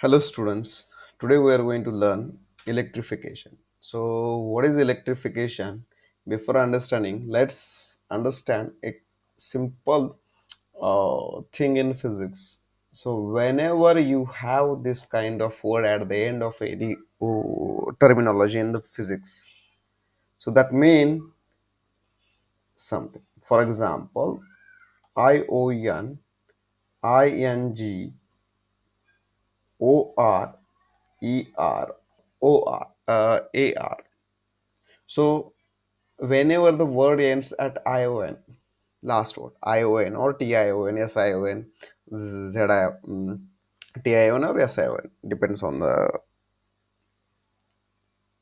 Hello students, today we are going to learn electrification. So what is electrification? Before understanding, let's understand a simple thing in physics. So whenever you have this kind of word at the end of any terminology in the physics, so that mean something. For example, ION, ING, OR, ER, AR. So whenever the word ends at ION, last word ION or TION, SION, TION or SION, depends on the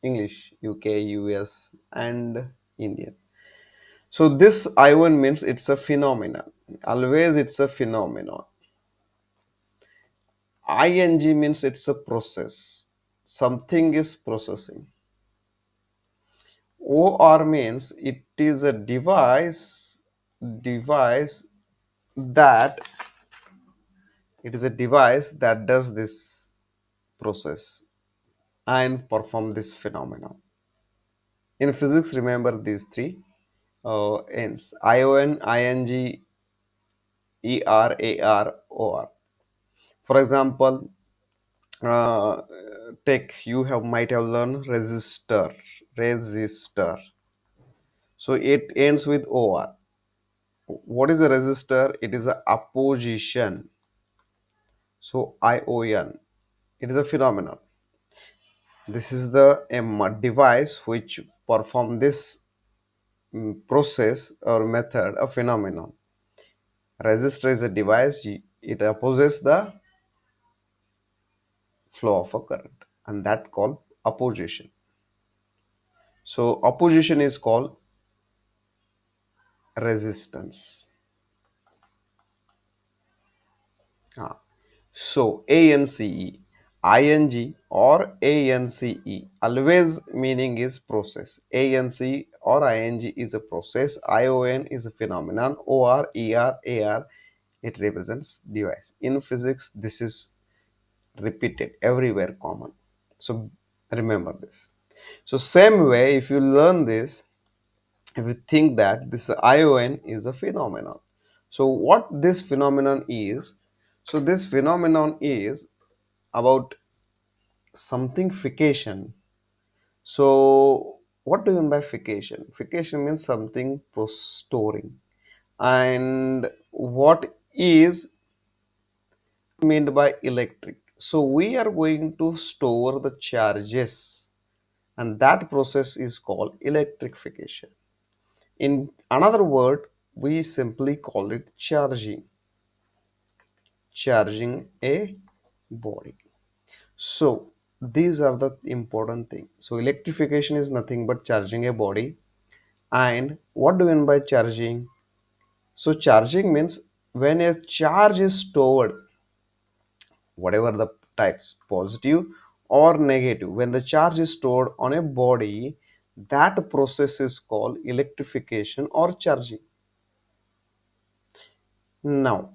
English, UK, US, and Indian. So this ION means it's a phenomenon. Always it's a phenomenon. ING means it's a process. Something is processing. OR means it is a device that does this process and perform this phenomenon. In physics, remember these three ends: ION, ING, ER, AR, OR. For example, uh, take you have might have learned resistor. So it ends with OR. What is a resistor? It is a opposition. So ION. It is a phenomenon. This is the device which perform this process or method, a phenomenon. Resistor is a device, it opposes the flow of a current, and that called opposition. So opposition is called resistance. Ah. So ANCE, ING or ANCE, always meaning is process. ANC or ING is a process. ION is a phenomenon. OR, ER, AR, it represents device. In physics, this is repeated everywhere common. So remember this. So same way, if you learn this, if you think that this ION is a phenomenon. So what this phenomenon is? So this phenomenon is about something fication. So what do you mean by fication? Fication means something storing. And what is meant by electric? So we are going to store the charges, and that process is called electrification. In another word, we simply call it charging a body. So these are the important things. So electrification is nothing but charging a body. And what do you mean by charging? So charging means when a charge is stored, whatever the types, positive or negative, when the charge is stored on a body, that process is called electrification or charging. Now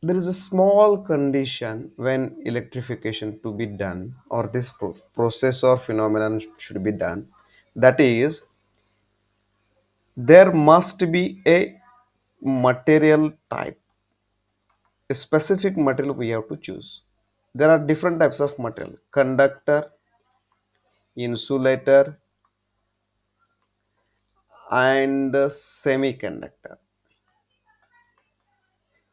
there is a small condition when electrification to be done, or this process or phenomenon should be done, that is, there must be a material type, a specific material we have to choose. There are different types of material: conductor, insulator, and semiconductor.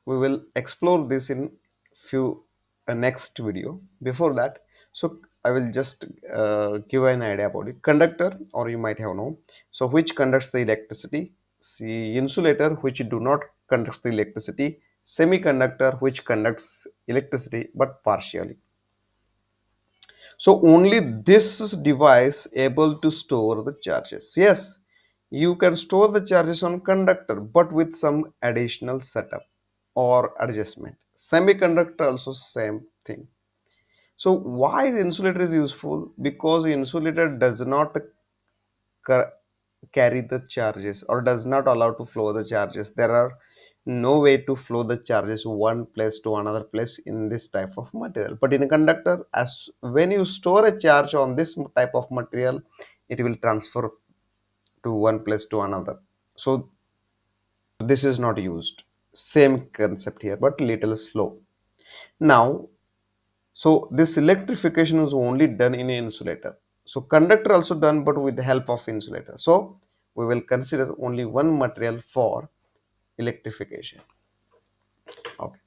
We will explore this in few next video. Before that, so I will just give an idea about it. Conductor, or you might have known, so which conducts the electricity. See, insulator, which do not conducts the electricity. Semiconductor, which conducts electricity but partially. So only this device able to store the charges. Yes, you can store the charges on conductor, but with some additional setup or adjustment. Semiconductor also same thing. So why insulator is useful? Because insulator does not ca- carry the charges, or does not allow to flow the charges. There are no way to flow the charges one place to another place in this type of material. But in a conductor, as when you store a charge on this type of material, it will transfer to one place to another. So this is not used. Same concept here, but little slow. Now, so this electrification is only done in an insulator. So conductor also done, but with the help of insulator. So we will consider only one material for electrification. Okay.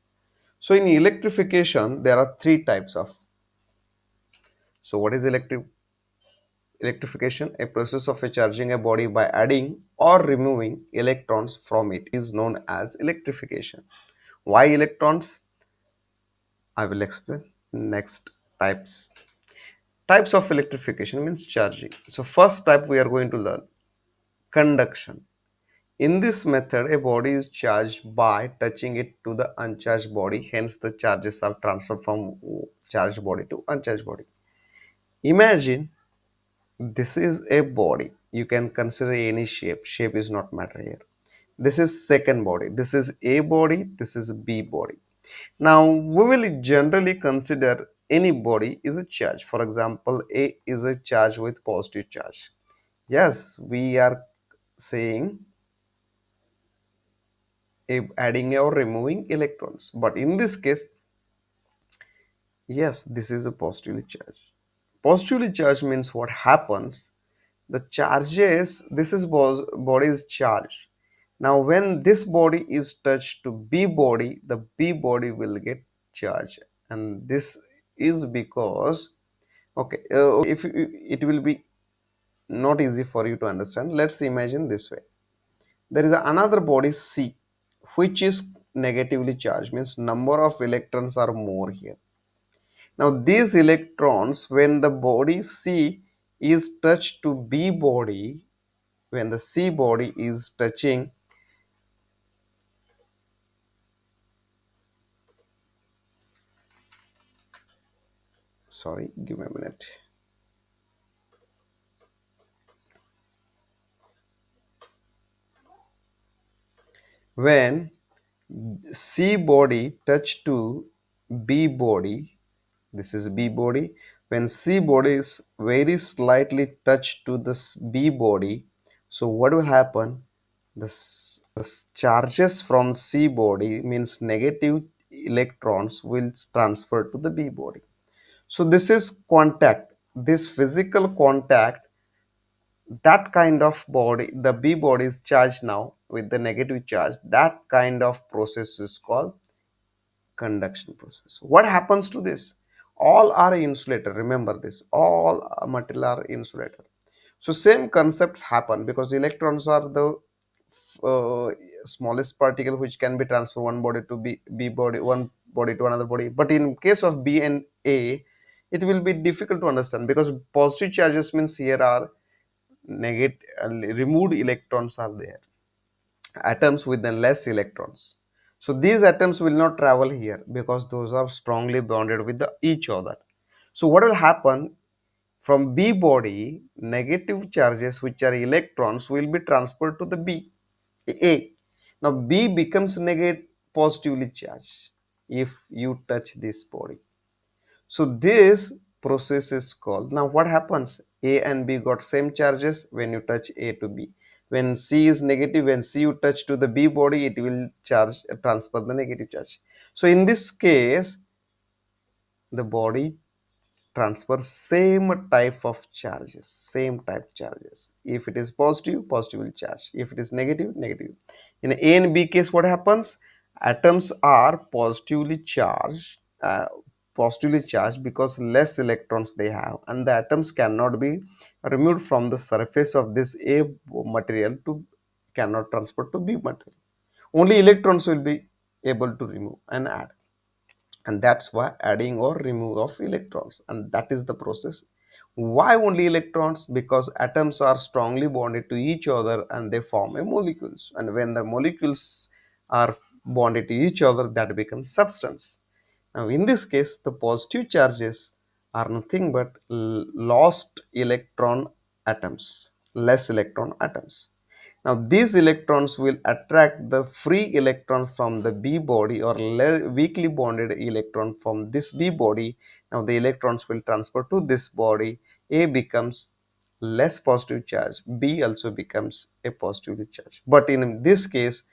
So in electrification, there are three types of. So what is electrification? A process of charging a body by adding or removing electrons from it is known as electrification. Why electrons? I will explain. Next types. Types of electrification means charging. So first type we are going to learn conduction. In this method, a body is charged by touching it to the uncharged body. Hence, the charges are transferred from charged body to uncharged body. Imagine this is a body. You can consider any shape. Shape is not matter here. This is second body. This is A body. This is B body. Now, we will generally consider any body is a charge. For example, A is a charge with positive charge. Yes, we are saying adding or removing electrons. But in this case, yes, this is a positively charged. Positively charged means what happens? The charges, this is body is charged. Now, when this body is touched to B body, the B body will get charged, and this is because okay, if it will be not easy for you to understand. Let's imagine this way. There is another body C, which is negatively charged, means number of electrons are more here. Now these electrons, when the body C is touched to B body, when the C body is touching, sorry, give me a minute. When C body touch to B body, this is B body. When C body is very slightly touched to this B body, so what will happen? The charges from C body means negative electrons will transfer to the B body. So this is contact. This physical contact, that kind of body, the B body is charged now with the negative charge. That kind of process is called conduction process. What happens to this? All are insulator. Remember this. All material are insulator. So same concepts happen because electrons are the uh, smallest particle which can be transferred one body to B body, one body to another body. But in case of B and A, it will be difficult to understand because positive charges means here are negative removed electrons are there, atoms with the less electrons. So these atoms will not travel here because those are strongly bonded with each other. So what will happen? From B body, negative charges which are electrons will be transferred to the B, A. Now B becomes negative positively charged if you touch this body. So this process is called. Now what happens? A and B got same charges when you touch A to B. When C is negative, when C you touch to the B body, it will charge transfer the negative charge. So in this case, the body transfer same type of charges, same type charges. If it is positive, positively charged. If it is negative, negative. In A and B case, what happens? Atoms are positively charged because less electrons they have, and the atoms cannot be removed from the surface of this A material to cannot transfer to B material. Only electrons will be able to remove and add, and that's why adding or remove of electrons, and that is the process. Why only electrons? Because atoms are strongly bonded to each other and they form a molecules, and when the molecules are bonded to each other, that becomes substance. Now in this case, the positive charges are nothing but lost electron atoms, less electron atoms. Now, these electrons will attract the free electron from the B body or weakly bonded electron from this B body. Now, the electrons will transfer to this body. A becomes less positive charge, B also becomes a positively charge. But in this case,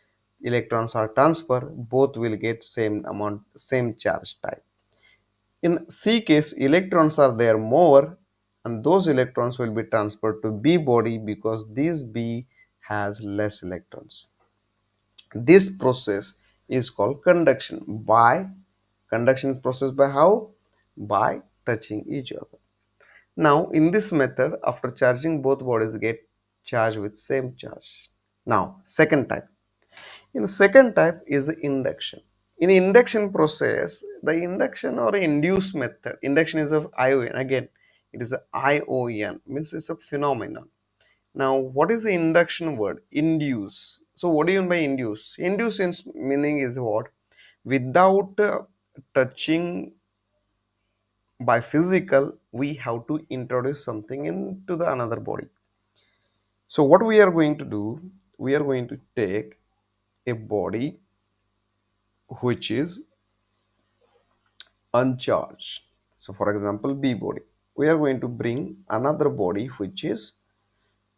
electrons are transferred, both will get same amount, same charge type. In C case, electrons are there more and those electrons will be transferred to B body because this B has less electrons. This process is called conduction. Conduction is processed by how? By touching each other. Now, in this method, after charging, both bodies get charged with same charge. Now, second type. In the second type is induction. In induction process, the induction or induce method, induction is of ION. Again, it is a ION, means it's a phenomenon. Now, what is the induction word? Induce. So, what do you mean by induce? Induce meaning is what? Without touching by physical, we have to introduce something into the another body. So, what we are going to do? We are going to take a body which is uncharged. So, for example, B body. We are going to bring another body which is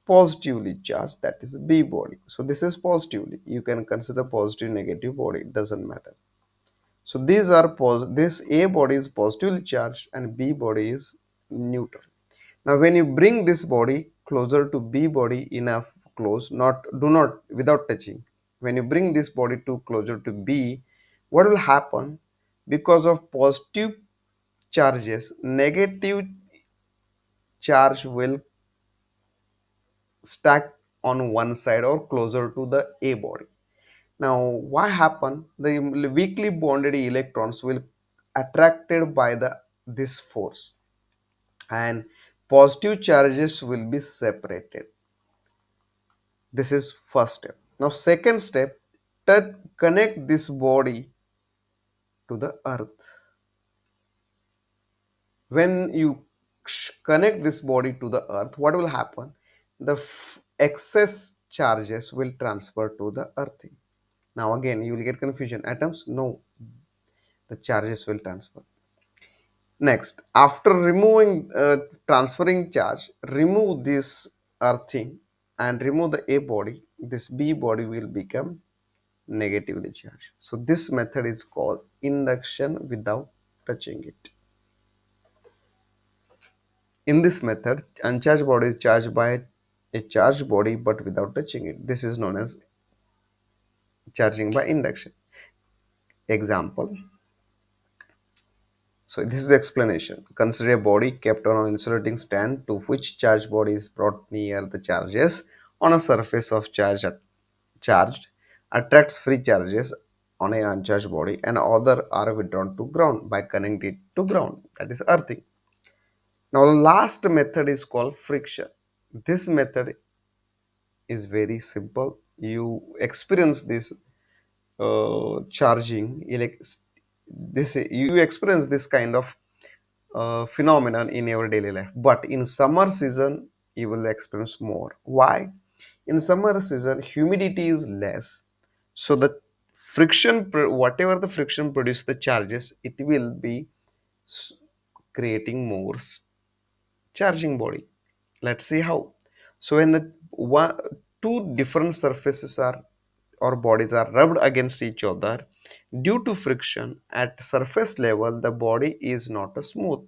positively charged, that is B body. So, this is positively. You can consider positive, negative body, it doesn't matter. So, these are this A body is positively charged and B body is neutral. Now, when you bring this body closer to B body enough close, not do not without touching. When you bring this body to closer to B, what will happen? Because of positive charges, negative charge will stack on one side or closer to the A body. Now, what happen? The weakly bonded electrons will attracted by the this force, and positive charges will be separated. This is first step. Now, second step, connect this body to the earth. When you connect this body to the earth, what will happen? The excess charges will transfer to the earth. Now again you will get confusion. Atoms? No, the charges will transfer. Next, after removing transferring charge, remove this earthing and remove the A body. This B body will become negatively charged. So this method is called induction without touching it. In this method, uncharged body is charged by a charged body but without touching it. This is known as charging by induction. Example. So this is the explanation. Consider a body kept on an insulating stand to which charged body is brought near the charges on a surface of charged attracts free charges on a uncharged body and other are withdrawn to ground by connecting it to ground, that is earthing. Now last method is called friction. This method is very simple. You experience this charging this you experience this kind of phenomenon in your daily life, but in summer season you will experience more. Why? In summer season humidity is less, so the whatever the friction produce the charges, it will be s- creating more charging body. Let's see how. So when the two different surfaces are or bodies are rubbed against each other, due to friction at surface level the body is not a smooth.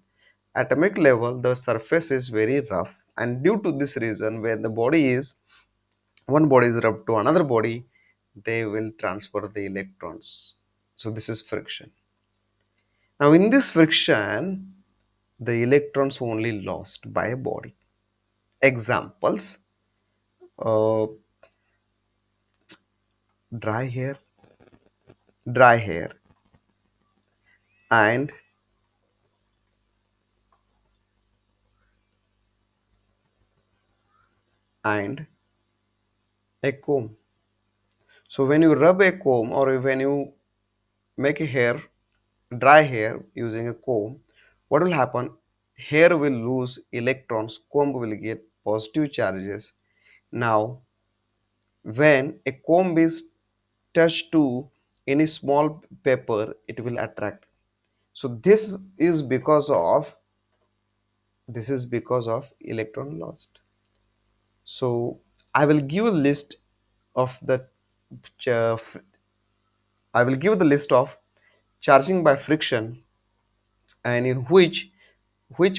Atomic level the surface is very rough, and due to this reason when the body is one body is rubbed to another body, they will transfer the electrons. So this is friction. Now in this friction the electrons only lost by a body. Examples: uh, dry hair, dry hair, and and a comb. So when you rub a comb or when you make a hair, dry hair using a comb, what will happen? Hair will lose electrons, comb will get positive charges. Now When a comb is touched to any small paper, it will attract. So this is because of electron lost. So I will give a list of the ch- f- I will give the list of charging by friction, and in which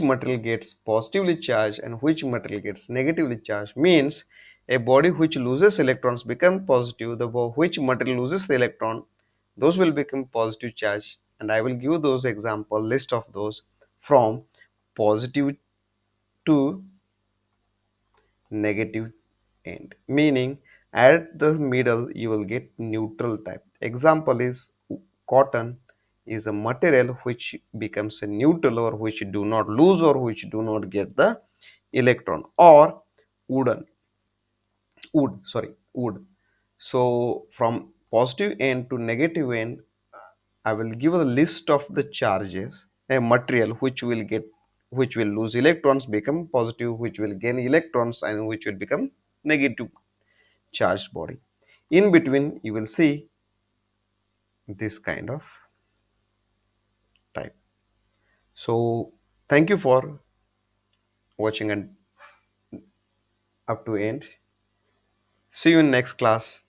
material gets positively charged and which material gets negatively charged. Means a body which loses electrons become positive, which material loses the electron, those will become positive charge. And I will give those example list of those from positive to negative end, meaning at the middle you will get neutral type. Example is cotton is a material which becomes a neutral, or which do not lose or which do not get the electron. Or wooden wood. So from positive end to negative end, I will give a list of the charges. A material which will lose electrons become positive, which will gain electrons, and which will become negative charged body. In between you will see this kind of type. So thank you for watching and up to end. See you in next class.